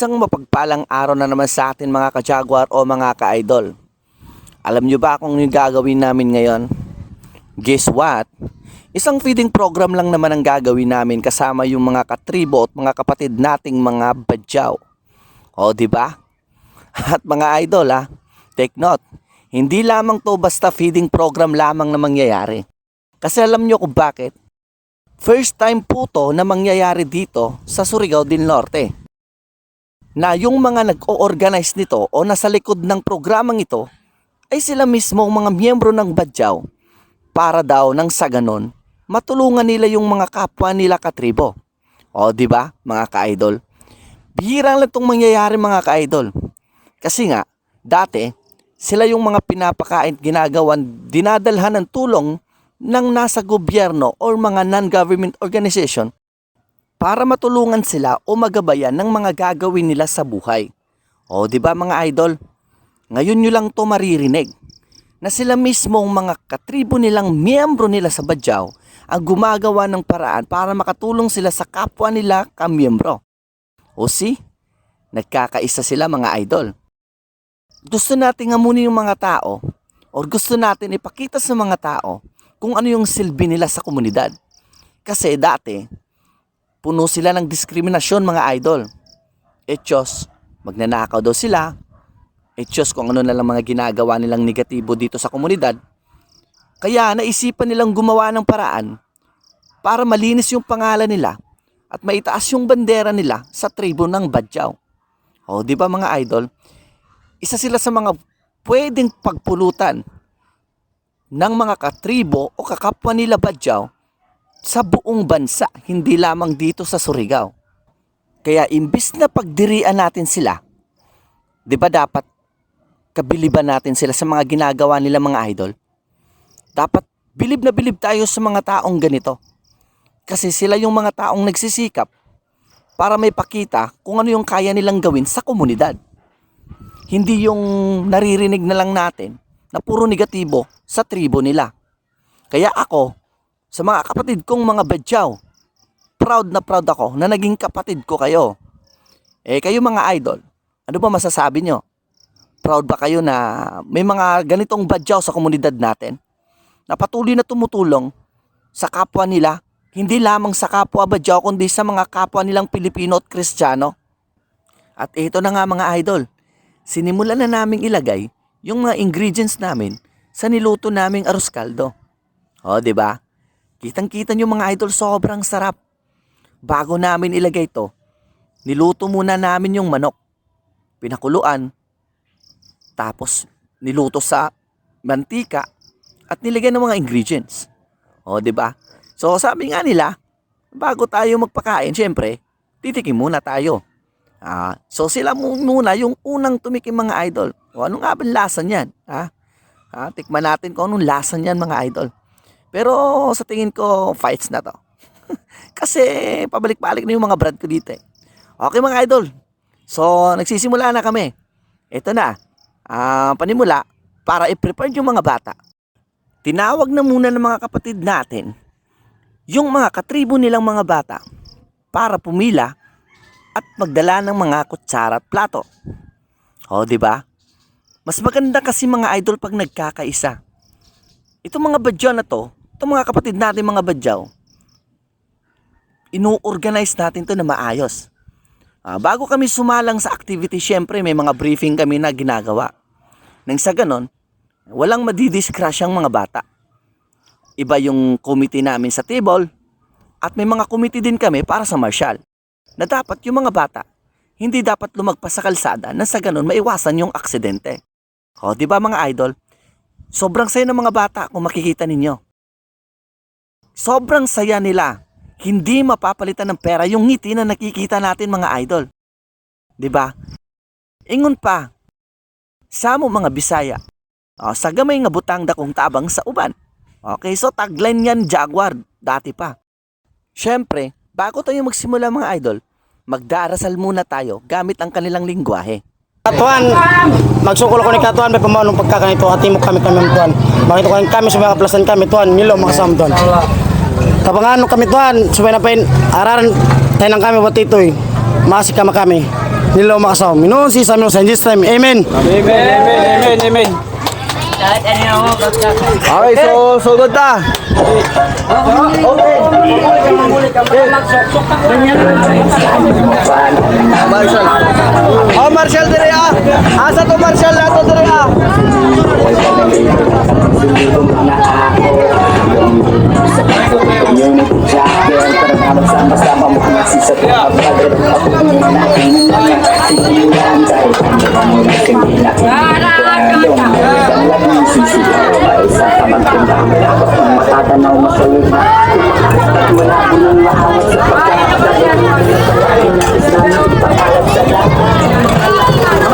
Isang mapagpalang araw na naman sa atin mga ka-Jaguar o mga ka-idol. Alam nyo ba kung yung gagawin namin ngayon? Guess what? Isang feeding program lang naman ang gagawin namin kasama yung mga katribo at mga kapatid nating mga badyaw. O di ba? At mga idol take note, hindi lamang to basta feeding program lamang na mangyayari. Kasi alam nyo kung bakit? First time po to na mangyayari dito sa Surigao del Norte. Na yung mga nag-o-organize nito o nasa likod ng programang ito ay sila mismo mga miyembro ng badyaw para daw nang sa ganon matulungan nila yung mga kapwa nila katribo. O di ba mga ka-idol? Bihira lang itong mangyayari mga ka-idol. Kasi nga, dati sila yung mga pinapakain ginagawan, dinadalhan ng tulong ng nasa gobyerno o mga non-government organization para matulungan sila o magabayan ng mga gagawin nila sa buhay. O di ba mga idol? Ngayon nyo lang to maririnig na sila mismong mga katribo nilang miyembro nila sa badyaw ang gumagawa ng paraan para makatulong sila sa kapwa nila kamiyembro. O see? Nagkakaisa sila mga idol. Gusto natin ngamunin yung mga tao o gusto natin ipakita sa mga tao kung ano yung silbi nila sa komunidad. Kasi dati, puno sila ng diskriminasyon mga idol. Diyos, magnanakaw daw sila. Diyos, kung ano na lang mga ginagawa nilang negatibo dito sa komunidad. Kaya naisipan nilang gumawa ng paraan para malinis yung pangalan nila at maitaas yung bandera nila sa tribo ng badyaw. O di ba mga idol? Isa sila sa mga pwedeng pagpulutan ng mga katribo o kakapwa nila badyaw sa buong bansa, hindi lamang dito sa Surigao. Kaya imbis na pagdirian natin sila, di ba dapat kabiliban natin sila sa mga ginagawa nila mga idol? Dapat bilib na bilib tayo sa mga taong ganito. Kasi sila yung mga taong nagsisikap para may pakita kung ano yung kaya nilang gawin sa komunidad. Hindi yung naririnig na lang natin na puro negatibo sa tribo nila. Kaya ako, sa mga kapatid kong mga badyaw, proud na proud ako na naging kapatid ko kayo. Kayo mga idol, ano ba masasabi nyo? Proud ba kayo na may mga ganitong badyaw sa komunidad natin? Na patuloy na tumutulong sa kapwa nila, hindi lamang sa kapwa badyaw kundi sa mga kapwa nilang Pilipino at Kristiyano. At ito na nga mga idol, sinimulan na naming ilagay yung mga ingredients namin sa niluto naming arroz caldo. O, di ba? Kitang-kita nyo mga idol, sobrang sarap. Bago namin ilagay to, niluto muna namin yung manok. Pinakuluan, tapos niluto sa mantika at nilagyan ng mga ingredients. O, di ba? So, sabi nga nila, bago tayo magpakain, syempre, titikim muna tayo. So, sila muna yung unang tumikim mga idol. O, ano nga ba lasa niyan? Tikman natin kung anong lasa niyan mga idol. Pero sa tingin ko, fights na to. Kasi pabalik-balik na yung mga brad ko dito. Okay mga idol. So, nagsisimula na kami. Ito na. Panimula para i-prepare yung mga bata. Tinawag na muna ng mga kapatid natin yung mga katribo nilang mga bata para pumila at magdala ng mga kutsara at plato. O, di ba? Mas maganda kasi mga idol pag nagkakaisa. Itong mga badyaw na to, itong mga kapatid natin mga badyaw, ino-organize natin to na maayos. Bago kami sumalang sa activity, syempre may mga briefing kami na ginagawa. Nang sa ganon, walang madidiscrash ang mga bata. Iba yung committee namin sa table at may mga committee din kami para sa martial. Na dapat yung mga bata, hindi dapat lumagpas sa kalsada na sa ganon maiwasan yung aksidente. O, di ba mga idol? Sobrang saya ng mga bata kung makikita ninyo. Sobrang saya nila. Hindi mapapalitan ng pera yung ngiti na nakikita natin mga idol. Di ba? Ingon pa, samo mga Bisaya. Sa gamay nga butang dakong tabang sa uban. Okay, so tagline yan Jaguar, dati pa. Syempre, bago tayo magsimula mga idol, magdarasal muna tayo gamit ang kanilang lingwahe. Katuan, magsukol ko ni Katuan, may pamanong pagkakanito, hati mo kami Tuan. Makita ko kami, sumaya kaplasan kami Tuan, nilo mga kasama Tuan. Kapangano kami Tuan, sumaya na pain, araran, tayo ng kami batitoy, masik kami. nilo makasaw. Minuon si sa in Jesus time. Amen. Amen. Okay, so sugod ta. Marshall. Oh, Marshall dire ah. Asa to Marshall nato dire ah.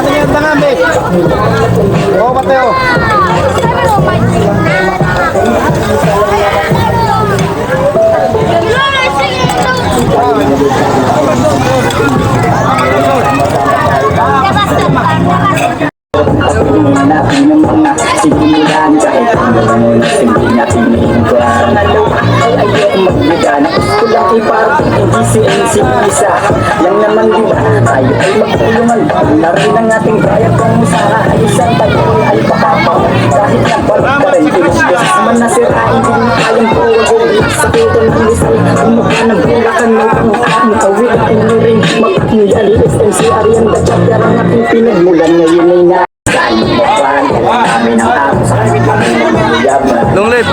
Tingin tangan be. Oh, pateo. Yang naman diba, tayo ay magtulungan. Narin ang ating bayan kung sana ay isang tayo ay pakapaw. Kahit nagpalit ka rin, pinuspos man nasirain, hindi mo kayang buwagin. Sakitin ng isay, umukha ng bulakan ng ang kawin at iniring. Mag-akniyali, SMCR yan, gatsak yan ang ating pinagmulan. Ngayon ay nga, saan mo ba? Kami ng ako sa aking yaman. Long live.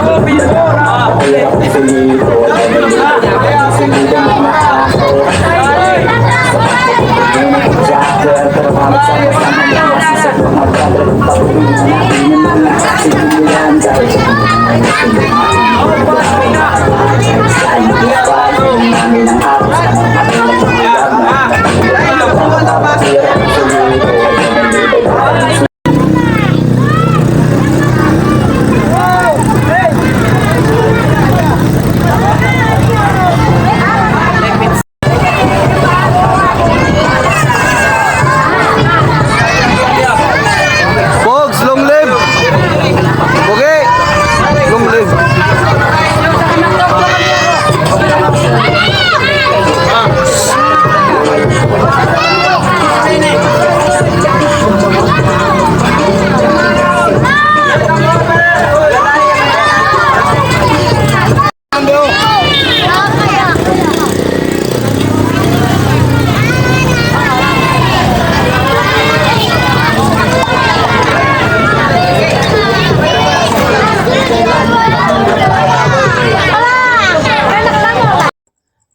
Pogs, long live. Okay. Long live.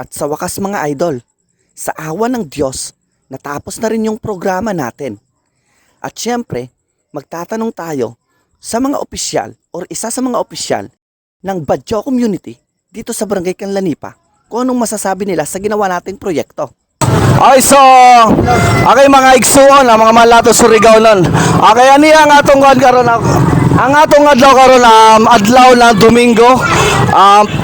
At sa wakas mga idol, sa awa ng Diyos, natapos na rin yung programa natin. At syempre, magtatanong tayo sa mga opisyal or isa sa mga opisyal ng Badjao Community dito sa Barangay Canlanipa kung anong masasabi nila sa ginawa nating proyekto. Okay, so, okay mga igsuon, mga malato Surigao nun. Okay, ano ang atong karon ang atong adlaw karon adlaw na Domingo,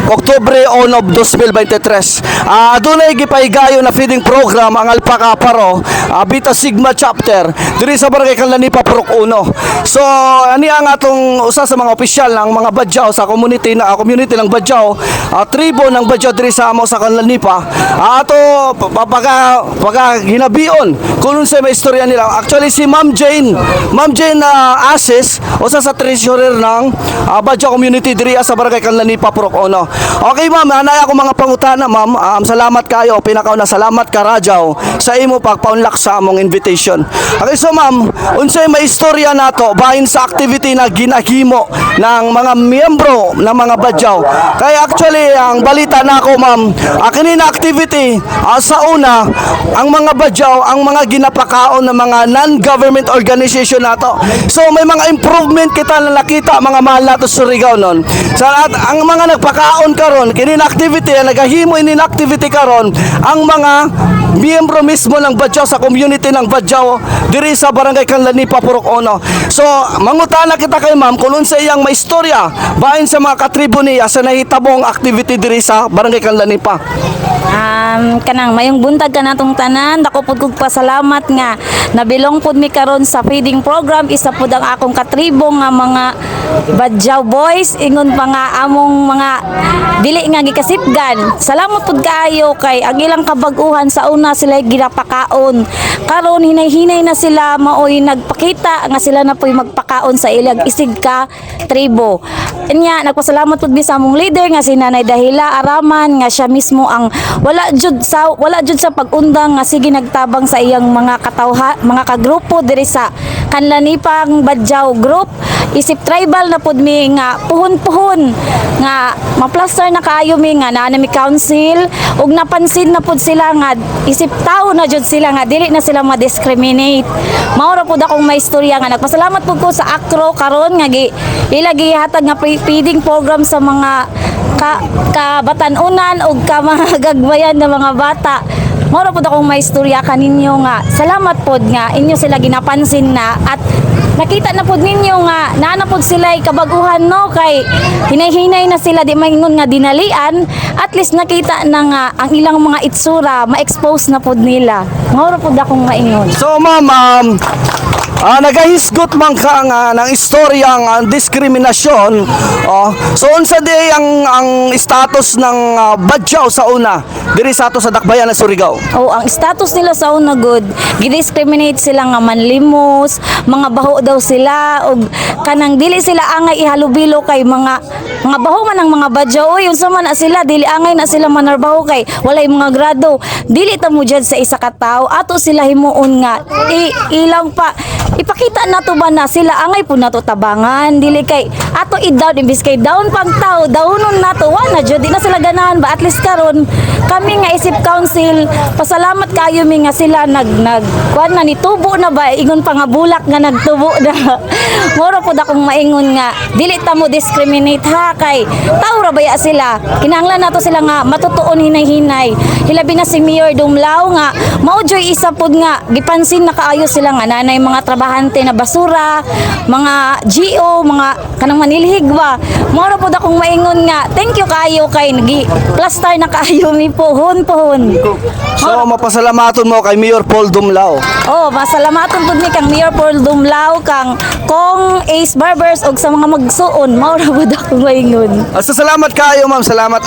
Oktubre 1 of 2023. Adunay gipaygayo na feeding program ang Alpaca Paro, Beta Sigma chapter diri sa Barangay Canlanipa Purok 1. So ani ang atong usa sa mga opisyal ng mga Badjao sa community ng Badjao, tribo ng Badjao diri sa amo sa Canlanipa. Ato pagka hinabion kung sa may istorya nila. Actually si Ma'am Jane Asis, usa sa treasurer ng Badjao community diri sa Barangay Canlanipa Purok 1. Okay ma'am, anay ako mga pangutana ma'am. Salamat kayo, pinakauna salamat ka Rajaw sa imo pagpaunlak sa among invitation. Okay, so ma'am, unsay may istorya nato bahin sa activity na ginahimo ng mga miyembro ng mga Badjao. Kaya actually ang balita nako ma'am, kini na activity sa una ang mga Badjao ang mga ginapakaon ng mga non-government organization nato. So may mga improvement kita na nakita mga mahal nato Surigao nun. Sa ang mga nagpakaon karon kini na activity nagahimo ini na activity karon ang mga miyembro mismo ng Badjao sa community ng Badjao diri sa Barangay Canlanipa Purok 1. So mangutana kita kay ma'am kung unsa iyang maistorya bahin sa mga katribo niya sa nahitabong activity diri sa Barangay Canlanipa. Kanang mayong buntag ka natong tanan, dako pud kog pasalamat nga nabilong pud mi karon sa feeding program. Isa pud ang akong katribo nga mga Badjaw boys, ingon pa nga among mga dili nga gikasipgan. Salamat pud kaayo kay ang ilang kabag-uhan sa una sila ginapakaon. Karon hinay-hinay na sila maoy nagpakita nga sila na po'y magpakaon sa ilag isig ka tribo. Nya nagpasalamat pud mi sa among leader nga si Nanay Dahila Araman nga siya mismo ang wala jud sa pag-undang nga sige nagtabang sa iyang mga mga kagrupo diri sa Kanlanipang Badjaw group. Isip tribal na pud mi nga puhon-puhon nga maplaster na kaayo mi nga naa mi council ug napansin na pud sila nga isip tao na jud sila nga dili na sila ma-discriminate. Mao ra pud akong may istorya nga nagpasalamat pud ko sa ACRO karon nga ilagi hatag nga feeding program sa mga kabatanunan ug ka mga gagbayan na mga bata. Mao pud akong may istorya kaninyo nga salamat pod nga inyo sila ginapansin na at nakita na pod ninyo nga naana pod sila kabaguhan no kay hinay-hinay na sila di maingon nga dinalian at least nakita na nga ang ilang mga itsura ma-expose na pod nila. Mao pud akong maingon. So ma'am, nagahisgot man ka nga ng istoryang diskriminasyon. So unsa di ang status ng Badjaw sa una diri sa ato sa Dakbayan ng Surigao? Ang status nila sa una good, gidiscriminate sila nga manlimos, mga baho daw sila og kanang dili sila angay ihalubilo kay mga baho man ang mga Badjaw. Oy, unsa man na sila dili angay na sila manarbaho kay walay mga grado. Dili ta mo jud sa isa ka tawo, ato sila himuon nga ilang pa ipakita nato ba na sila angay po nato tabangan dili kay ato i-down imbis kay down pang tao dawnon nato wala jud di na sila ganahan ba at least karon kami nga isip council pasalamat kayo mi nga sila kuan na nitubo na ba ingon pa nga bulak nga nagtubo na moro pud akong maingon nga dili ta mo discriminate ha kay tao ra baya sila kinahanglan nato sila nga matutuon hinay-hinay hilabi na si Mayor Dumlao nga mao joy isa pud nga gipansin na kaayo sila nga nanay mga trabahante na basura, mga GO, mga kanang manilhig ba. Moro pud akong maingon nga, thank you kaayo kay plaster na kaayo mi pohon. So mapasalamaton mo kay Mayor Paul Dumlao. Masalamaton pud mi kang Mayor Paul Dumlao kang Kong Ace Barbers og sa mga magsuon. Moro pud akong maingon. So salamat kayo ma'am, salamat.